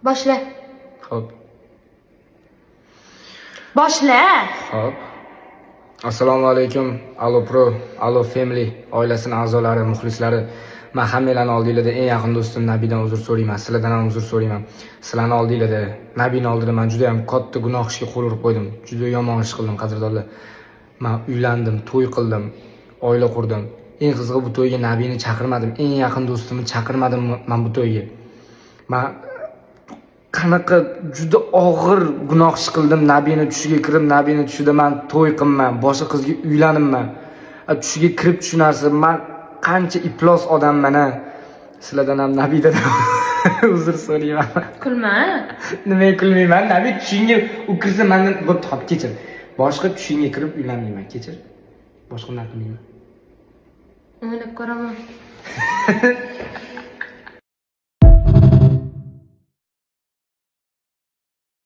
Boshla. Xo'p. Boshla. Xo'p. Assalomu alaykum. Allo Pro, Allo Family oilasining a'zolari, muxlislari. Men hammalarning oldingizda eng yaqin do'stim Nabidan uzr so'rayman. Sizlardan ham uzr so'rayman. Sizlarning oldingizda Nabining oldida men juda ham katta gunoh ishga qo'l urib qo'ydim. Juda yomon ish qildim, qadrdonlar. Men uylandim, to'y qildim, oila qurdim. Eng qizig'i bu to'yga Nabini chaqirmadim. Eng yaqin do'stimni chaqirmadim men bu to'yga. Men qanaqa juda og'ir gunoh ish qildim. Nabini tushiga kirib, Nabini tushida men to'y qilman, boshqa qizga uylanibman. Tushiga kirib tushunarsiz, men qancha iflos odamman-a. Sizlardan ham Nabidan uzr so'rayman. Kulma. Nimaga kulmayman? Nabi tushingga u kirsa mendan bu top kechir. Boshqa tushingga kirib uylanmayman, kechir. Boshqa narsa qilmayman. O'ylab ko'raman.